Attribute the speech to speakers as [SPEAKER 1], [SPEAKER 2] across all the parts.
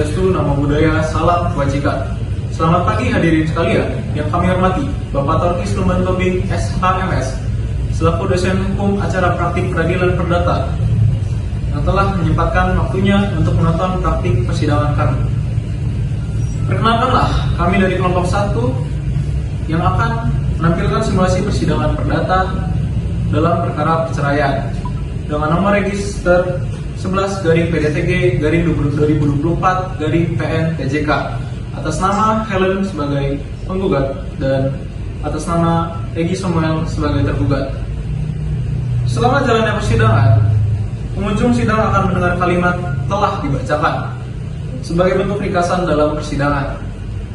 [SPEAKER 1] Swastiastu, Namo Buddhaya, Salam Kebajikan. Selamat pagi hadirin sekalian yang kami hormati Bapak Torkis Lumban Tobing SHMS selaku dosen hukum acara praktik peradilan perdata yang telah menyempatkan waktunya untuk menonton praktik persidangan kami. Perkenalkanlah kami dari kelompok 1 yang akan menampilkan simulasi persidangan perdata dalam perkara perceraian dengan nomor register 11-PDTG-2024-PN-TJK atas nama Helen sebagai penggugat dan atas nama Egy Samuel sebagai tergugat. Selama jalannya persidangan, pengunjung sidang akan mendengar kalimat telah dibacakan sebagai bentuk ringkasan dalam persidangan.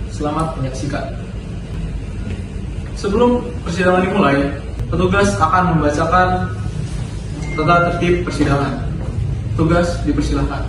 [SPEAKER 1] Selamat menyaksikan. Sebelum persidangan dimulai, petugas akan membacakan tata tertib persidangan. Tugas dipersilahkan.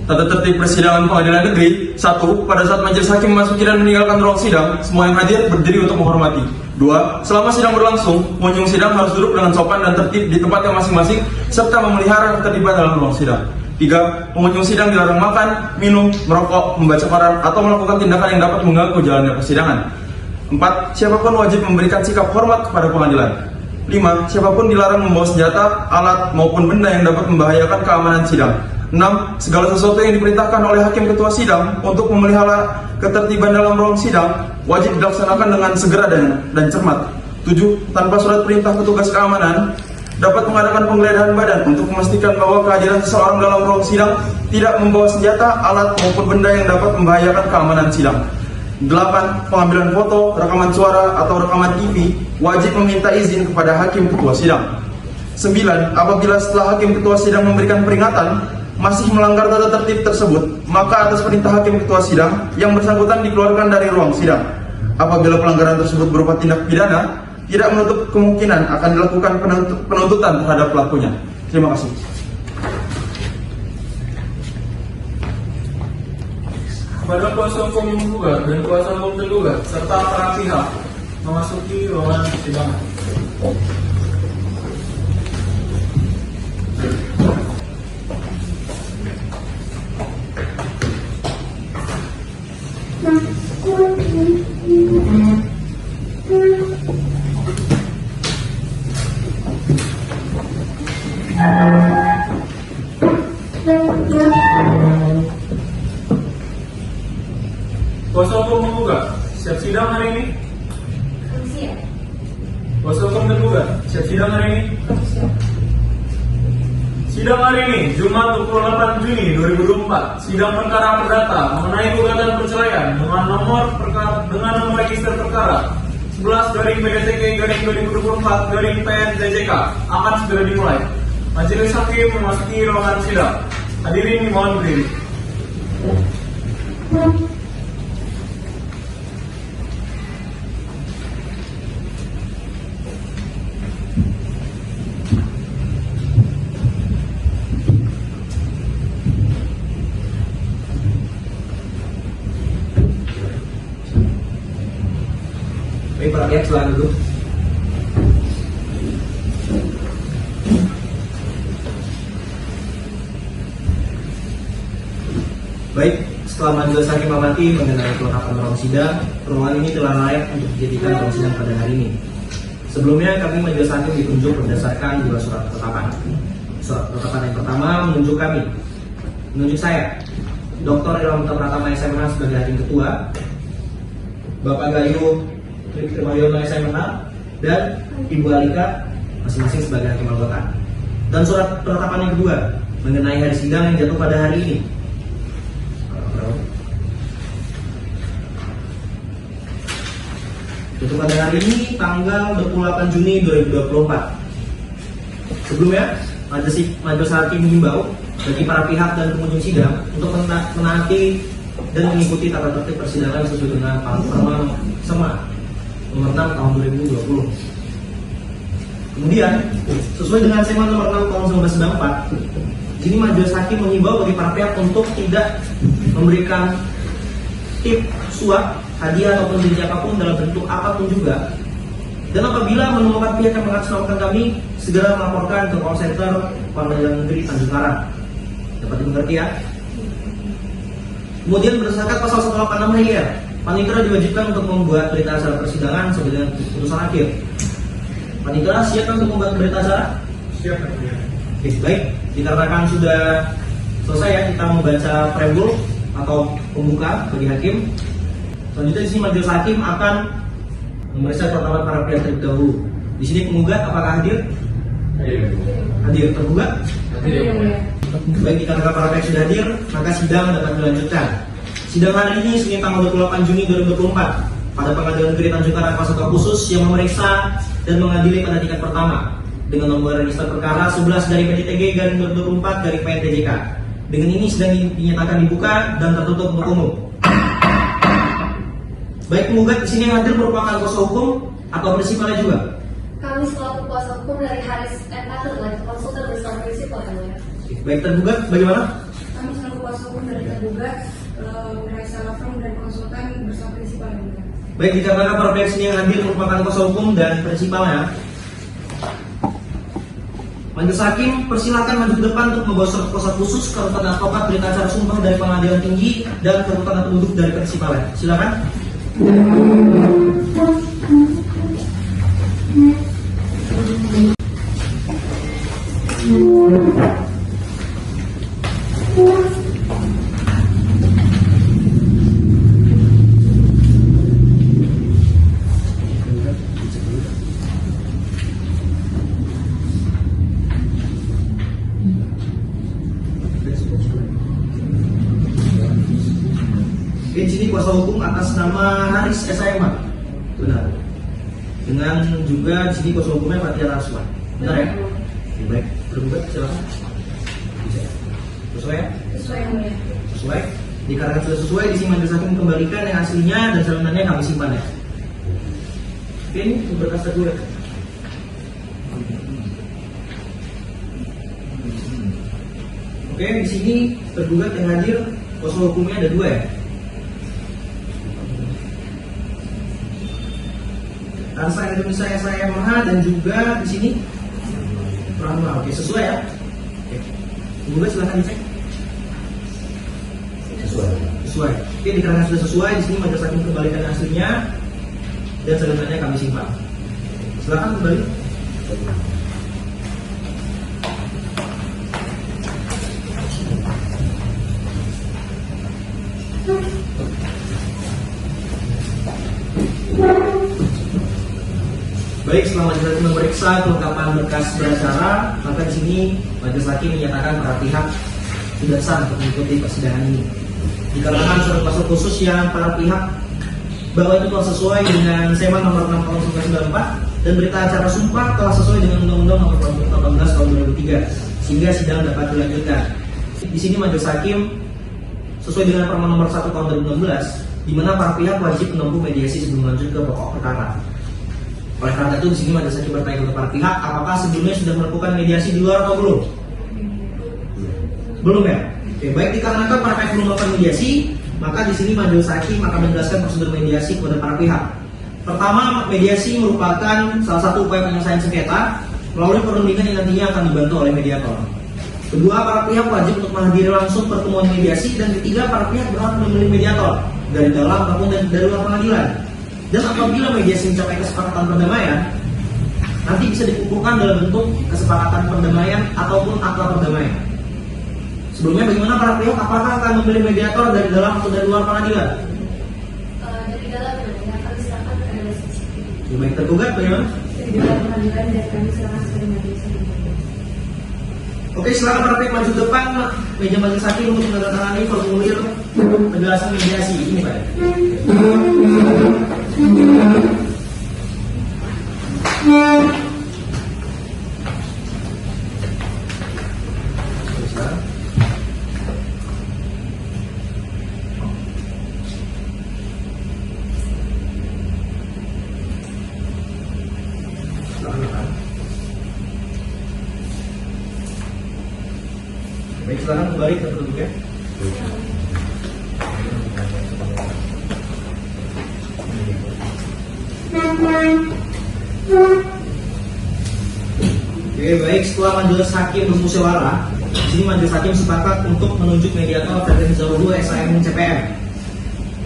[SPEAKER 2] Tata tertib persidangan pengadilan negeri. 1. Pada saat majelis hakim memasuki dan meninggalkan ruang sidang, semua yang hadir berdiri untuk menghormati. 2. Selama sidang berlangsung, pengunjung sidang harus duduk dengan sopan dan tertib di tempatnya masing-masing serta memelihara ketertiban dalam ruang sidang. 3. Pengunjung sidang dilarang makan, minum, merokok, membaca koran, atau melakukan tindakan yang dapat mengganggu jalannya persidangan. 4. Siapapun wajib memberikan sikap hormat kepada pengadilan. 5. Siapapun dilarang membawa senjata, alat, maupun benda yang dapat membahayakan keamanan sidang. 6. Segala sesuatu yang diperintahkan oleh hakim ketua sidang untuk memelihara ketertiban dalam ruang sidang wajib dilaksanakan dengan segera dan cermat. 7. Tanpa surat perintah petugas keamanan dapat mengadakan penggeledahan badan untuk memastikan bahwa kehadiran seseorang dalam ruang sidang tidak membawa senjata, alat, maupun benda yang dapat membahayakan keamanan sidang. 8. Pengambilan foto, rekaman suara, atau rekaman TV wajib meminta izin kepada hakim ketua sidang. 9. Apabila setelah hakim ketua sidang memberikan peringatan masih melanggar tata tertib tersebut, maka atas perintah hakim ketua sidang yang bersangkutan dikeluarkan dari ruang sidang. Apabila pelanggaran tersebut berupa tindak pidana, tidak menutup kemungkinan akan dilakukan penuntutan terhadap pelakunya. Terima kasih.
[SPEAKER 1] Kepada kuasa hukum menggugat dan kuasa hukum tergugat serta para pihak memasuki ruangan persidangan. Kuasa hukum menggugat, siap sidang hari ini?
[SPEAKER 3] Siap.
[SPEAKER 1] Kuasa hukum tergugat, siap sidang hari ini?
[SPEAKER 3] Siap.
[SPEAKER 1] Sidang hari ini, Jumat 28 Juni 2024, sidang perkara perdata mengenai gugatan perceraian dengan nomor register perkara 11-PDTG-2024-PN-TJK akan segera dimulai. Majelis hakim memasuki ruangan sidang. Hadirin dimohon berdiri.
[SPEAKER 2] Baik, para pihak silakan duduk. Baik, setelah majelis hakim amati mengenai kelengkapan ruang sidang, ruangan ini telah layak untuk dijadikan ruang sidang pada hari ini. Sebelumnya kami majelis hakim ditunjuk berdasarkan 2 surat ketetapan. Surat ketetapan yang pertama menunjuk saya, Dr. Ilham Pratama SMH sebagai hakim ketua, Bapak Gayu Trimayono SMH, dan Ibu Alika masing-masing sebagai hakim anggota. Dan surat penetapan yang kedua mengenai hari sidang yang jatuh pada hari ini. Jatuh pada hari ini tanggal 28 Juni 2024. Sebelumnya, majelis hakim mengimbau bagi para pihak dan pengunjung sidang untuk menaati dan mengikuti tata tertib persidangan sesuai dengan Perma nomor 6 tahun 2020. Kemudian, sesuai dengan Perma nomor 6 tahun 1994, ini majelis hakim mengimbau bagi para pihak untuk tidak memberikan tip, suap, hadiah ataupun janji apapun dalam bentuk apapun juga
[SPEAKER 4] Dan apabila menemukan pihak yang mengatasnamakan kami, segera melaporkan ke call center Pengadilan Negeri Tanjung Karang. Dapat dimengerti ya? Kemudian berdasarkan pasal 186 HIR, Panitera diwajibkan untuk membuat berita acara persidangan sampai dengan putusan akhir. Panitera siap untuk membuat berita acara?
[SPEAKER 1] Siap, ya.
[SPEAKER 4] Oke, baik. Dikarenakan sudah selesai ya, kita membaca preambul atau pembuka bagi hakim. Selanjutnya di sini majelis hakim akan memeriksa keterangan para pihak terlebih dahulu. Di sini penggugat apakah hadir? Hadir. Tergugat? Baik, dikarenakan para pihak sudah hadir, maka sidang dapat dilanjutkan. Sidang hari ini Senin tanggal 28 Juni 2024 pada Pengadilan Negeri Tanjung Karang Pasca Khusus yang memeriksa dan mengadili pada tingkat pertama dengan nomor register perkara 11 dari PJTG garing 2024 garing PNTJK. Dengan ini sidang dinyatakan dibuka dan tertutup untuk umum. Baik, penggugat di sini yang hadir merupakan kuasa hukum atau prinsipalnya juga?
[SPEAKER 3] Kami selaku kuasa hukum dari Haris M. Atlet, konsultan bersama prinsipal yang mulia.
[SPEAKER 4] Baik, tergugat bagaimana?
[SPEAKER 5] Kami selaku kuasa hukum dari tergugat, Raisa Lafram dan konsultan bersama prinsipal yang mulia.
[SPEAKER 4] Baik, dikarenakan para pihak sini yang hadir merupakan kuasa hukum dan prinsipalnya, majelis hakim persilakan maju ke depan untuk membawa surat kuasa khusus ke rutan advokat berita acara sumpah dari Pengadilan Tinggi dan ke rutan penduduk dari prinsipalnya. Silakan. Di sini kuasa hukum atas nama Haris SIM. Benar. Dengan juga di sini kuasa hukumnya Fatia Raswan. Benar ya? Oke, baik. Tergugat silakan. Bisa. Sesuai ya?
[SPEAKER 5] Sesuai yang mulia.
[SPEAKER 4] Sesuai. Dikarenakan sudah sesuai, di sini majelis hakim kembalikan yang aslinya dan salinannya kami simpan ya. Oke, ini berkas tergugat. Oke, di sini tergugat yang hadir kuasa hukumnya ada 2 ya. Arsa Indonesia SIMH dan juga di sini Rahma. Oke, sesuai ya. Oke. Tergugat silahkan dicek. Sesuai. Oke, dikarenakan sudah sesuai, di sini majelis hakim kembalikan yang aslinya dan salinannya kami simpan. Silakan kembali. Baik, setelah majelis hakim memeriksa kelengkapan berkas beracara, maka di sini majelis hakim menyatakan para pihak sudah sah untuk mengikuti persidangan ini. Dikarenakan surat kuasa khusus yang para pihak bahwa itu telah sesuai dengan Seman nomor 6 tahun 1994 dan berita acara sumpah telah sesuai dengan Undang-Undang nomor 18 tahun 2003 sehingga sidang dapat dilanjutkan. Di sini majelis hakim sesuai dengan Permen nomor 1 tahun 2016 di mana para pihak wajib menempuh mediasi sebelum lanjut ke pokok perkara. Oleh karena itu di sini majelis hakim bertanya kepada para pihak apakah sebelumnya sudah melakukan mediasi di luar atau belum? Belum ya? Oke, baik, dikarenakan para pihak belum melakukan mediasi, maka di sini majelis hakim akan menjelaskan prosedur mediasi kepada para pihak. Pertama, mediasi merupakan salah satu upaya penyelesaian sengketa melalui perundingan yang nantinya akan dibantu oleh mediator. Kedua, para pihak wajib untuk menghadiri langsung pertemuan mediasi, dan ketiga, para pihak berhak memilih mediator dari dalam maupun dari luar pengadilan. Dan apabila mediasi mencapai kesepakatan perdamaian, nanti bisa dikumpulkan dalam bentuk kesepakatan perdamaian ataupun akta perdamaian. Sebelumnya bagaimana para pihak, apakah akan memilih mediator dari dalam atau dari luar pengadilan?
[SPEAKER 3] Dari dalam yang kami silakan ke mediasi.
[SPEAKER 4] Ya, baik, tergugat bagaimana?
[SPEAKER 5] Dari dalam pengadilan dan kami silakan sebagai majelis hakim.
[SPEAKER 4] Oke, silakan para pihak maju depan meja majelis hakim untuk menandatangani formulir penjelasan mediasi ini, Pak. Baik, silakan kembali ke penduduk ya. Oke, baik, setelah majelis hakim bermusyawarah, di sini majelis hakim sepakat untuk menunjuk mediator Fredrik Zarulu SHM CPM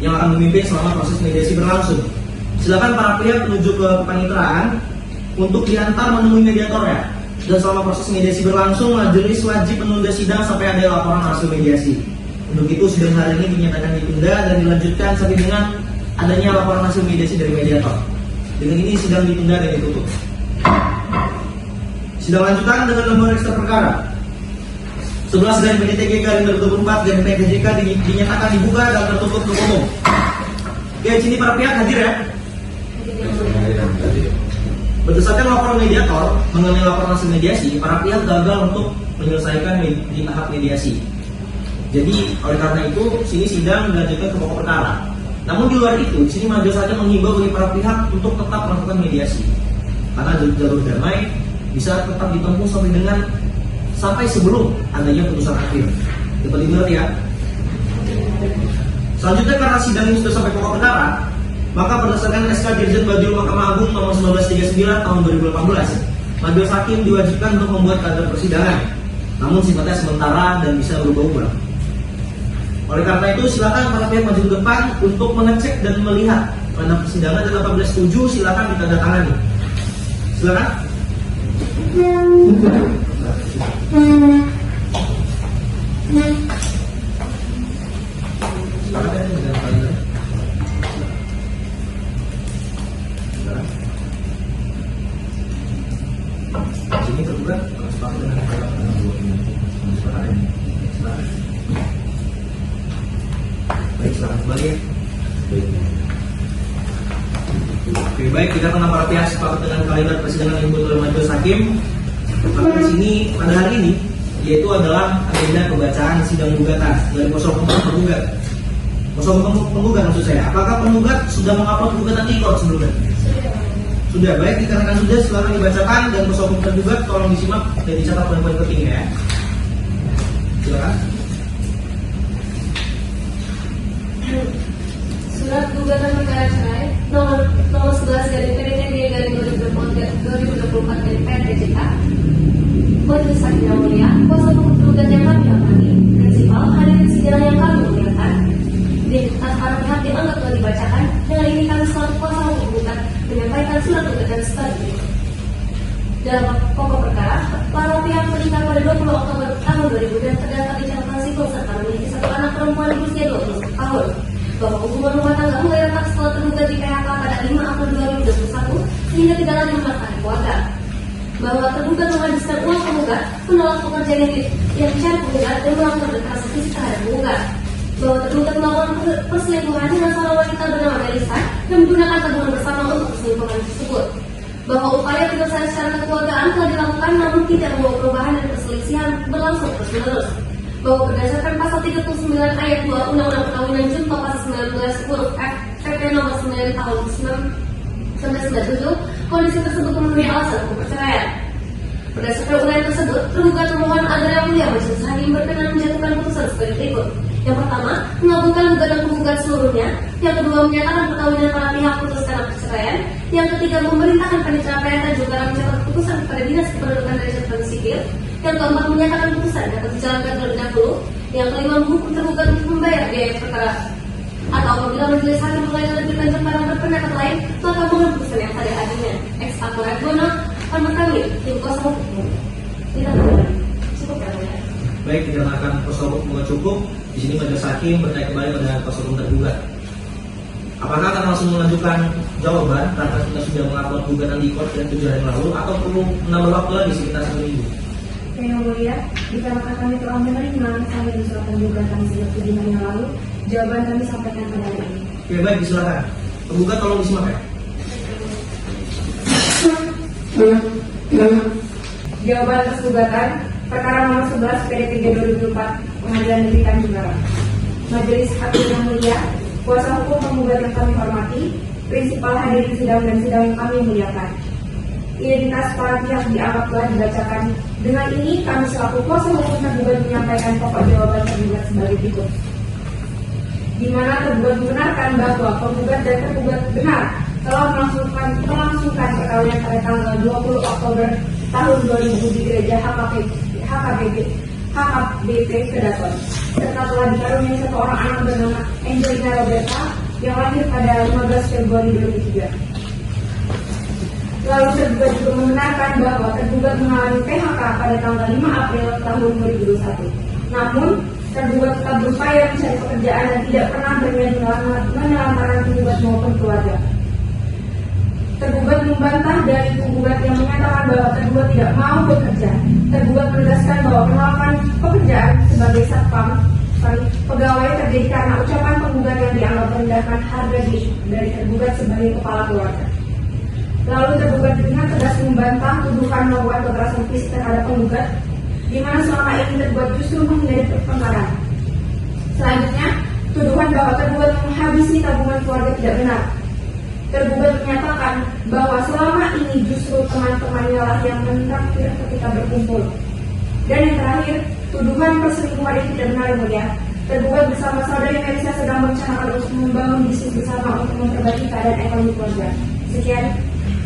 [SPEAKER 4] yang akan memimpin selama proses mediasi berlangsung. Silakan para pihak menuju ke paniteraan untuk diantar menemui mediatornya. Dan selama proses mediasi berlangsung, majelis wajib menunda sidang sampai ada laporan hasil mediasi. Untuk itu sidang hari ini dinyatakan ditunda dan dilanjutkan sampai dengan adanya laporan hasil mediasi dari mediator. Dengan ini sidang ditunda dan ditutup. Sidang lanjutan dengan nomor ekstra perkara 11 garing PDTGK 2024 garing PDTGK dinyatakan dibuka dan tertutup untuk umum. Oke, sini para pihak hadir ya. Berdasarkan laporan mediator mengenai laporan hasil mediasi, para pihak gagal untuk menyelesaikan di tahap mediasi. Jadi oleh karena itu, sini sidang dilanjutkan ke pokok perkara. Namun di luar itu, sini majelis hakim menghimbau bagi para pihak untuk tetap melakukan mediasi, karena jalur damai bisa tetap ditempuh sampai sebelum adanya putusan akhir. Dapat dimengerti ya. Selanjutnya, karena sidang ini sudah sampai pokok perkara, maka berdasarkan SK Dirjen Bajul Mahkamah Agung nomor 1939 tahun 2018, majelis hakim diwajibkan untuk membuat kadar persidangan, namun sifatnya sementara dan bisa berubah-ubah. Oleh karena itu, silakan para pihak maju ke depan untuk mengecek dan melihat pada persidangan, dan apabila setuju silakan ditandatangani. Silakan. Sini terbuka. Baik, selamat kembali ya. Oke, baik, kita karena para pihak sepakat dengan kalimat persidangan yang dibuat oleh majelis hakim, maka di sini pada hari ini yaitu adalah agenda pembacaan sidang gugatan dari kuasa hukum penggugat. Kuasa hukum penggugat maksud saya. Apakah penggugat sudah mengupload gugatan di court sebelumnya? Sudah, baik, dikarenakan sudah, silakan dibacakan dan kuasa hukum tergugat tolong disimak dan dicatat poin-poin pentingnya ya. Silakan.
[SPEAKER 3] Surat gugatan perkara cerai nomor 11 dari PDTG garing 2024 dari PDTGK. Majelis Hakim yang mulia, kuasa hukum penggugat yang kami hormati, prinsipal hadirin sidang yang kami muliakan. Identitas para pihak dianggap telah dibacakan. Dengan ini kami selaku kuasa hukum penggugat menyampaikan surat gugatan sebagai berikut. Dalam pokok perkara, para pihak menikah pada 20 Oktober tahun 2000 dan terdaftar di catatan sipil serta memiliki satu anak perempuan berusia 21 tahun. Bahwa hubungan rumah tangga mulai retak setelah tergugat di PHK pada 5 April 2021 sehingga tidak lagi menafkahi keluarga. Bahwa tergugat menghabiskan uang penggugat, menolak pekerjaan yang dicari penggugat dan melakukan kekerasan fisik terhadap penggugat. Bahwa tergugat melakukan perselingkuhan dengan seorang wanita bernama Melissa dan menggunakan tabungan bersama untuk perselingkuhan tersebut. Bahwa upaya penyelesaian secara kekeluargaan telah dilakukan namun tidak membawa perubahan dan perselisihan berlangsung terus-menerus. Bahwa berdasarkan pasal 39 ayat 2 Undang-Undang Perkawinan Junto pasal 19 huruf F PP nomor 9 tahun 1997, kondisi tersebut memenuhi alasan hukum perceraian. Berdasarkan uraian tersebut, tergugat memohon agar yang mulia majelis hakim berkenan menjatuhkan putusan sebagai berikut. Yang pertama, mengabulkan gugatan penggugat seluruhnya. Yang kedua, menyatakan perkawinan para pihak putus karena perceraian. Yang ketiga, memerintahkan panitia PN juga mencatat putusan kepada Dinas Kependudukan dan Catatan Sipil. Yang keempat, menyatakan putusan dapat dijalankan terlebih dahulu. Yang kelima, menghukum tergugat untuk membayar biaya perkara. Atau apabila majelis hakim berlainan lebih lanjut karena berpendapat lain, maka mohon putusan yang pada adanya. Ex Akbar Gono, Ahmad Kamil, tim kuasa hukum. Tidak boleh. Cukup ya, boleh.
[SPEAKER 4] Baik, dikarenakan kuasa hukum cukup, di sini majelis hakim bertanya kembali pada kuasa hukum tergugat. Apakah akan langsung melanjutkan jawaban karena kita sudah mengupload gugatan di court yang 7 hari lalu, atau perlu menambah waktu lagi sekitar 1 minggu?
[SPEAKER 5] Yang mulia, dikarenakan kami telah menerima kami diserahkan gugatan sejak 7 hari yang lalu, jawaban kami sampaikan pada hari ini.
[SPEAKER 4] Oke, baik, disilakan. Penggugat tolong disimak ya.
[SPEAKER 5] Jawaban atas gugatan perkara nomor 11 PD3 2004 Pengadilan Negeri Tanjung Barat. Majelis Hakim yang mulia, kuasa hukum penggugat yang kami hormati, prinsipal hadirin sidang dan sidang yang kami muliakan. Identitas para pihak dianggap telah dibacakan. Dengan ini kami selaku kuasa hukum tergugat menyampaikan pokok jawaban tergugat sebagai berikut. Di mana tergugat membenarkan bahwa penggugat dan tergugat benar telah melangsungkan perkawinan pada tanggal 20 Oktober tahun 2000 di gereja HKBP Kedaton, serta telah dikaruniai satu orang anak bernama Angelina Roberta yang lahir pada 15 Februari 2003. Lalu tergugat juga membenarkan bahwa tergugat mengalami PHK pada tanggal 5 April tahun 2021. Namun, tergugat tetap berupaya mencari pekerjaan dan tidak pernah berniat menelantarkan tergugat maupun keluarga. Tergugat membantah dari penggugat yang menyatakan bahwa tergugat tidak mau bekerja. Tergugat menegaskan bahwa penolakan pekerjaan sebagai pegawai terjadi karena ucapan penggugat yang dianggap merendahkan harga diri dari tergugat sebagai kepala keluarga. Lalu tergugat dengan tegas membantah tuduhan melakukan kekerasan fisik terhadap penggugat, di mana selama ini tergugat justru menghindari pertengkaran. Selanjutnya, tuduhan bahwa tergugat menghabisi tabungan keluarga tidak benar. Tergugat menyatakan bahwa selama ini justru teman-temannya lah yang menraktir ketika berkumpul. Dan yang terakhir, tuduhan perselingkuhan itu tidak benar, yang mulia. Tergugat bersama saudari Melissa sedang merencanakan untuk membangun bisnis bersama untuk memperbaiki keadaan ekonomi keluarga. Sekian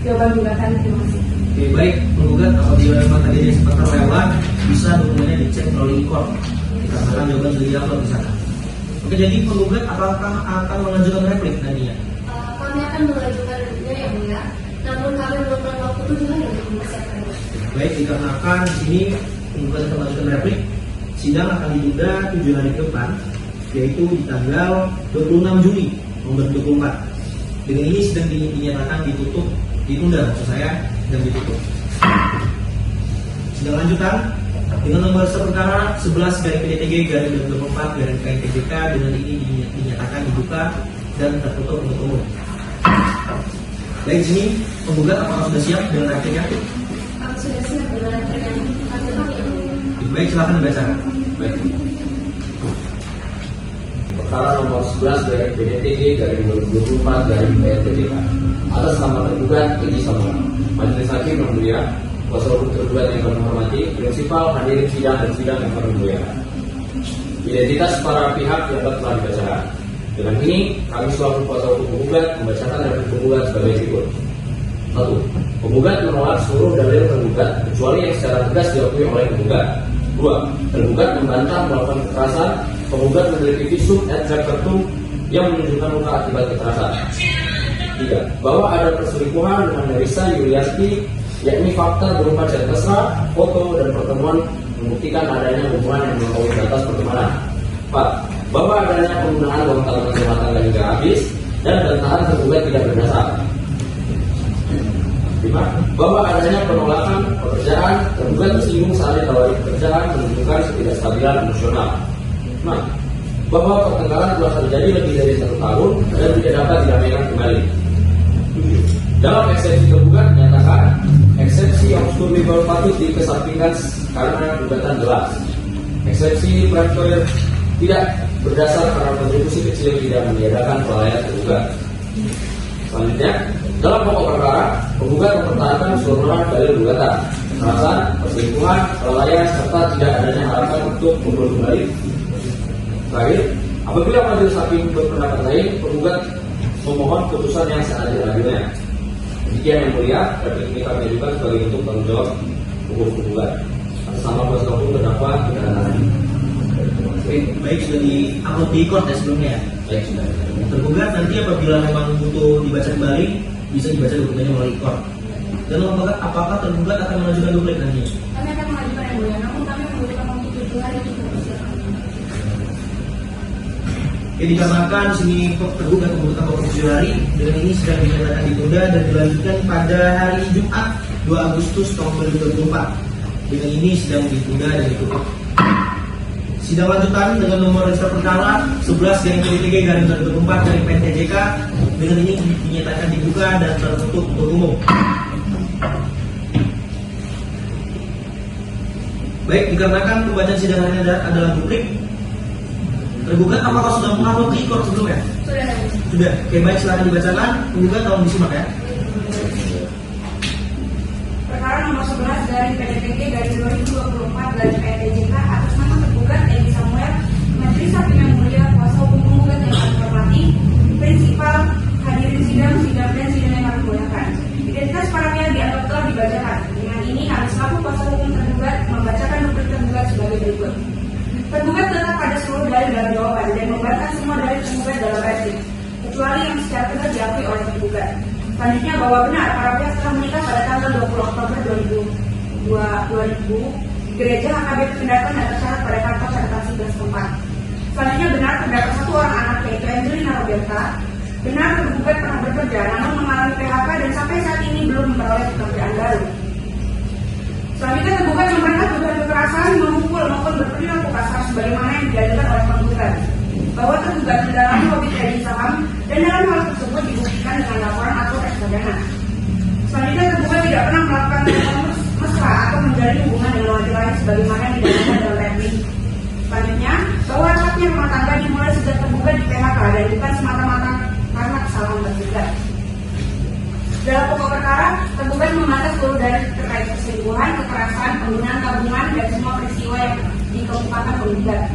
[SPEAKER 5] jawaban gugatan. Terima kasih.
[SPEAKER 4] Oke, baik, penggugat apabila memang tadi ada sempat terlewat, bisa dokumennya dicek melalui e-court. Dikarenakan jawaban sudah diupload di sana. Oke, jadi penggugat apakah akan mengajukan replik nantinya?
[SPEAKER 3] Kami akan mengajukan repliknya yang mulia, namun kami memerlukan waktu 7 hari untuk mempersiapkannya.
[SPEAKER 4] Baik, dikarenakan di sini penggugat akan mengajukan replik, sidang akan ditunda 7 hari ke depan, yaitu di tanggal 26 Juni 2024. Dengan ini sedang dinyatakan ditunda maksud saya, dan ditutup. Sidang lanjutan dengan nomor perkara 11/PDTG/2024/KNPJK dengan ini dinyatakan dibuka dan tertutup untuk umum. Baik, di sini penggugat apakah sudah siap dengan repliknya?
[SPEAKER 3] Kami sudah siap dengan repliknya.
[SPEAKER 4] Baik, silakan dibacakan.
[SPEAKER 2] Baik.
[SPEAKER 6] Perkara nomor 11 dari PDTG dari 2024 dari PNPJK atas nama tergugat Egy Samuel. Majelis Hakim yang mulia, kuasa hukum tergugat yang kami hormati, prinsipal hadirin sidang dan sidang yang kami muliakan. Identitas para pihak yang telah dibacakan. Dengan ini, kami selaku kuasa hukum penggugat membacakan replik penggugat sebagai berikut. 1. Penggugat menolak seluruh dalil tergugat kecuali yang secara tegas diakui oleh penggugat. 2. Tergugat membantah melakukan kekerasan. Penggugat memiliki visum et repertum yang menunjukkan luka akibat kekerasan. 3. Bahwa ada perselingkuhan dengan Melissa Yuliasti, yakni fakta berupa chat mesra, foto, dan pertemuan membuktikan adanya hubungan yang melampaui batas pertemanan. 4. Bahwa adanya penggunaan uang tabungan rumah tangga hingga habis dan bantahan tergugat tidak berdasar. 5. Bahwa adanya penolakan pekerjaan, tergugat tersinggung saat ditawari pekerjaan menunjukkan ketidakstabilan emosional. 6. Bahwa pertengkaran telah terjadi lebih dari 1 tahun dan tidak dapat didamaikan kembali. 7. Dalam eksepsi tergugat menyatakan eksepsi obskurable patut dikesampingkan karena gugatan jelas. Eksepsi preemptor tidak berdasar karena kontribusi kecil tidak meniadakan kelalaian tergugat. Selanjutnya, dalam pokok perkara, penggugat mempertahankan keseluruhan dalil gugatan, kekerasan, perselingkuhan, kelalaian, serta tidak adanya harapan untuk mengumpul kembali. Terakhir, apabila majelis hakim berpendapat lain, penggugat memohon putusan yang seadil-adilnya. Demikian yang mulia, replik ini kami ajukan sebagai bentuk tanggung jawab hukum penggugat. Atas nama kuasa hukum terdakwa kita nanti.
[SPEAKER 4] Baik, sudah di-upload di e-court ya sebelumnya ya?
[SPEAKER 6] Baik, sudah.
[SPEAKER 4] Tergugat nanti apabila memang butuh dibaca kembali, bisa dibaca dokumennya melalui e-court. Dan apakah tergugat akan mengajukan duplik nantinya?
[SPEAKER 3] Kami akan mengajukan yang mulia, namun kami membutuhkan waktu 7 hari untuk mempersiapkan.
[SPEAKER 4] Oke, dikarenakan di sini tergugat membutuhkan waktu 7 hari, dengan ini sedang dinyatakan ditunda dan dilanjutkan pada hari Jumat 2 Agustus tahun 2024. Dengan ini sedang ditunda dan ditutup. Sidang lanjutan dengan nomor register perkara 11/PDTG/2024 dari PNPJK dengan ini dinyatakan dibuka dan tertutup untuk umum. Baik, dikarenakan pembacaan sidang hari ini adalah publik, tergugat apakah sudah mengupload di e-court sebelumnya? Sudah. Oke, baik, silakan dibacakan. Penggugat tolong disimak ya.
[SPEAKER 5] Perkara nomor 11 dari PDTG dari 2024 dari PNPJK atas nama tergugat Egy Samuel, Majelis Hakim yang mulia, kuasa hukum penggugat yang kami hormati, prinsipal hadirin sidang dan sidang sebagai berikut. Tergugat tetap pada seluruh dalil dalam jawaban dan membantah semua dalil tergugat dalam replik, kecuali yang secara tegas diakui oleh tergugat. Selanjutnya bahwa benar para pihak telah menikah pada tanggal 20 Oktober 2000 di Gereja HKBP Pendataan dan tercatat pada kantor catat sipil setempat. Selanjutnya benar terdapat satu orang anak yaitu Angelina Roberta. Benar tergugat pernah bekerja namun mengalami PHK dan sampai saat ini belum memperoleh pekerjaan baru. Selanjutnya tergugat membantah dugaan kekerasan, memukul maupun berperilaku kasar sebagaimana yang diajukan oleh penggugat. Bahwa tergugat mendalami hobi trading saham dan dalam hal tersebut dibuktikan dengan laporan atau reksadana. Selanjutnya tergugat tidak pernah melakukan hubungan mesra atau menjalin hubungan dengan wanita lain sebagaimana yang didalamkan dalam replik. Selanjutnya, bahwa rapatnya rumah tangga dimulai sejak tergugat di PHK dan bukan semata-mata karena kesalahan tergugat. Dalam pokok perkara, tergugat membantah seluruh dalil terkait perselingkuhan, kekerasan, penggunaan tabungan, dan semua peristiwa yang dikemukakan penggugat.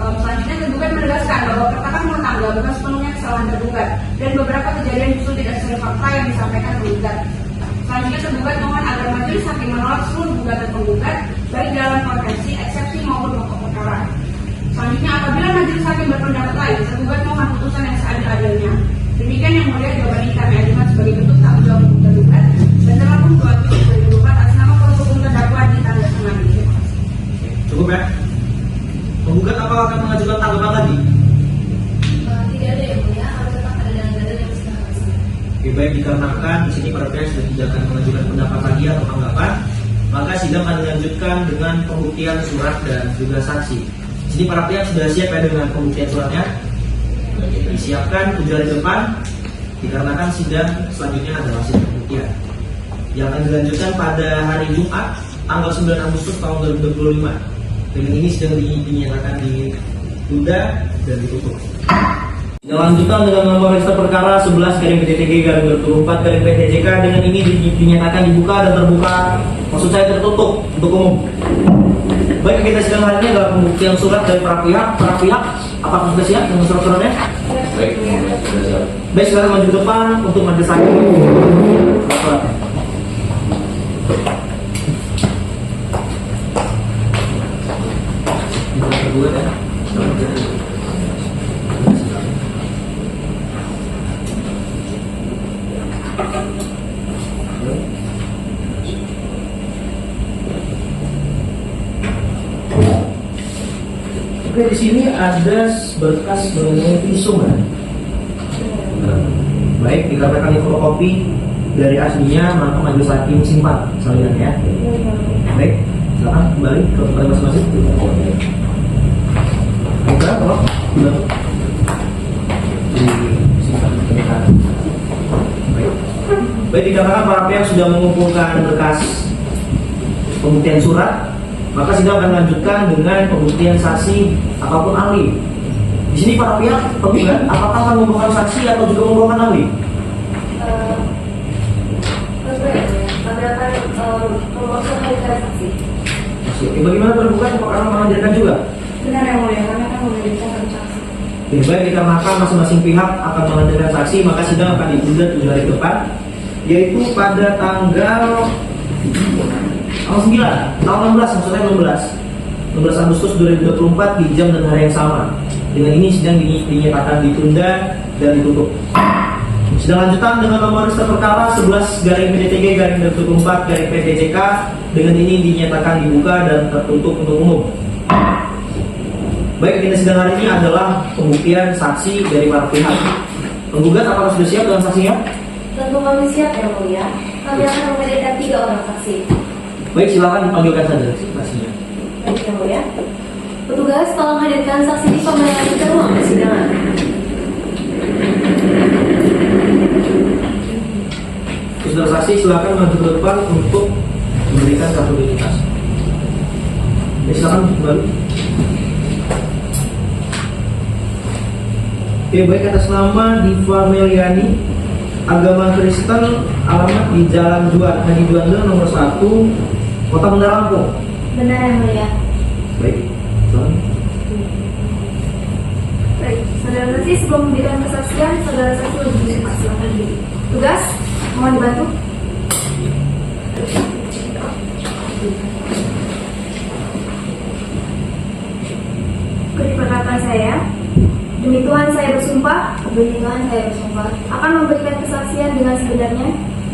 [SPEAKER 5] Selanjutnya tergugat menegaskan bahwa keretakan rumah tangga bukan sepenuhnya kesalahan tergugat dan beberapa kejadian justru tidak sesuai fakta yang disampaikan penggugat. Selanjutnya tergugat mohon agar majelis hakim menolak seluruh gugatan penggugat baik dalam konvensi, eksepsi maupun pokok perkara. Selanjutnya apabila majelis hakim berpendapat lain, tergugat mohon putusan yang seadil-adilnya. Demikian yang mulia jawaban ini kami ajukan sebagai bentuk tanggung jawab hukum tergugat dan telah pun 2024 atas nama kuasa hukum terdakwa di tanda tangan ini.
[SPEAKER 4] Cukup ya? Penggugat apakah akan mengajukan tanggapan lagi?
[SPEAKER 3] Tidak ada yang mulia, harus tetap ada dalil yang sudah habis.
[SPEAKER 4] Oke, baik, dikarenakan di sini para pihak sudah tidak akan mengajukan pendapat lagi atau tanggapan, maka sidang akan dilanjutkan dengan pembuktian surat dan juga saksi. Di sini para pihak sudah siap ya dengan pembuktian suratnya. Disiapkan 7 hari depan, dikarenakan sidang selanjutnya adalah sidang pembuktian yang akan dilanjutkan pada hari Jumat tanggal 9 Agustus tahun 2025. Dengan ini sidang dinyatakan ditunda dan ditutup. Dilanjutkan dengan nomor register perkara 11/PTTG/2024/PTJK. Dengan ini dinyatakan dibuka dan terbuka, maksud saya tertutup untuk umum. Baik, kita sidang hari ini adalah pembuktian surat dari para pihak. Para pihak, apakah sudah siap dengan surat-suratnya?
[SPEAKER 6] Baik, sudah siap.
[SPEAKER 4] Baik, sekarang maju ke depan untuk majelis hakim. Suratnya. Tergugat ya. Oke, di sini ada berkas mengenai visum ya. Baik, dikarenakan fotokopi dari aslinya, maka majelis hakim simpan salinan ya. Baik, silakan kembali ke tempat masing-masing. Baiklah, tolong disimpan. Baik, dikarenakan para pihak sudah mengumpulkan berkas pembuktian surat, maka sidang akan lanjutkan dengan pembuktian saksi ataupun ahli. Di sini para pihak penggugat apakah akan membawakan saksi atau juga membawakan ahli?
[SPEAKER 3] Kami akan memasukkan hadirkan saksi.
[SPEAKER 4] Oke, bagaimana penggugat apakah akan menghadirkan juga?
[SPEAKER 5] Benar yang mulia, kami akan memberikan saksi.
[SPEAKER 4] Oke, baik, dikarenakan masing-masing pihak akan menghadirkan saksi, maka sidang akan ditunda 7 hari ke depan, yaitu pada tanggal 9, tanggal 16, maksudnya 16 Agustus 2024 di jam dan hari yang sama. Dengan ini sidang dinyatakan ditunda dan ditutup. Sidang lanjutan dengan nomor register perkara 11/PTTG/2024/PTJK. Dengan ini dinyatakan dibuka dan tertutup untuk umum. Baik, agenda sidang hari ini adalah pembuktian saksi dari para pihak. Penggugat apakah sudah siap dengan saksinya?
[SPEAKER 3] Tentu kami siap yang mulia. Kami akan menghadirkan 3 orang saksi.
[SPEAKER 4] Baik, silakan dipanggilkan saja saksinya.
[SPEAKER 3] Baik yang mulia. Petugas tolong hadirkan saksi di pemeriksaan ke ruang persidangan.
[SPEAKER 4] Saudara saksi silakan maju ke depan untuk memberikan kartu identitas. Silakan kembali. Oke, baik, atas nama Diva Meliani, agama Kristen, alamat di Jalan Juan Haji Juanda nomor 1, Kota Bandar Lampung.
[SPEAKER 3] Benar yang mulia.
[SPEAKER 4] Baik, silakan.
[SPEAKER 5] Baik, saudara saksi sebelum memberikan kesaksian, saudara saksi lebih cepat silakan diri. Tugas, mohon dibantu. dengan saya bersumpah akan memberikan kesaksian dengan sebenarnya,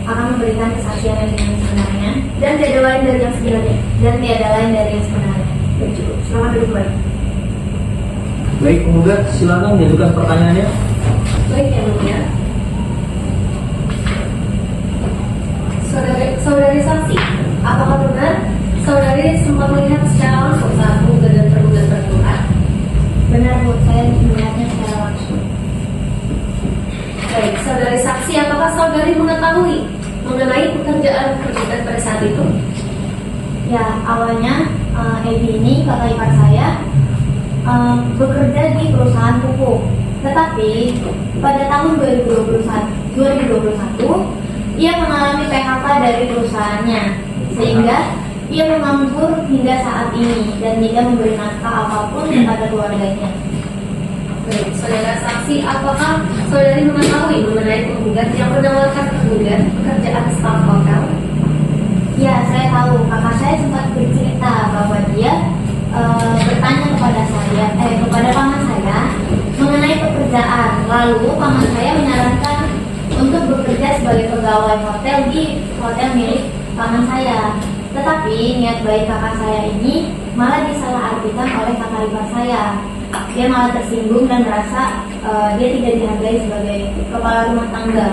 [SPEAKER 5] akan memberikan kesaksian dengan sebenarnya, dan tiada lain dari yang sebenarnya, Baik, cukup. Selamat duduk kembali.
[SPEAKER 4] Baik, penggugat silakan diajukan pertanyaannya.
[SPEAKER 3] Baik, Yang Mulia. Saudari saksi, apakah benar saudari sempat melihat secara langsung saat penggugat dan tergugat bertengkar?
[SPEAKER 5] Benar Bu, saya melihatnya secara langsung.
[SPEAKER 3] Baik, saudari saksi, apakah saudari mengetahui mengenai pekerjaan tergugat pada saat itu?
[SPEAKER 5] Ya, awalnya Edi ini kakak ipar saya bekerja di perusahaan pupuk. Tetapi pada tahun 2021 ia mengalami PHK dari perusahaannya, sehingga ia menganggur hingga saat ini dan tidak memberi nafkah apapun kepada keluarganya.
[SPEAKER 3] Baik, saudara saksi, apakah saudari mengetahui mengenai penggugat yang menawarkan tergugat pekerjaan staf hotel?
[SPEAKER 5] Ya, saya tahu. Kakak saya sempat bercerita bahwa dia bertanya kepada paman saya mengenai pekerjaan. Lalu paman saya menyarankan untuk bekerja sebagai pegawai hotel di hotel milik paman saya. Tetapi niat baik kakak saya ini malah disalahartikan oleh kakak ipar saya. Dia malah tersinggung dan merasa dia tidak dihargai sebagai kepala rumah tangga.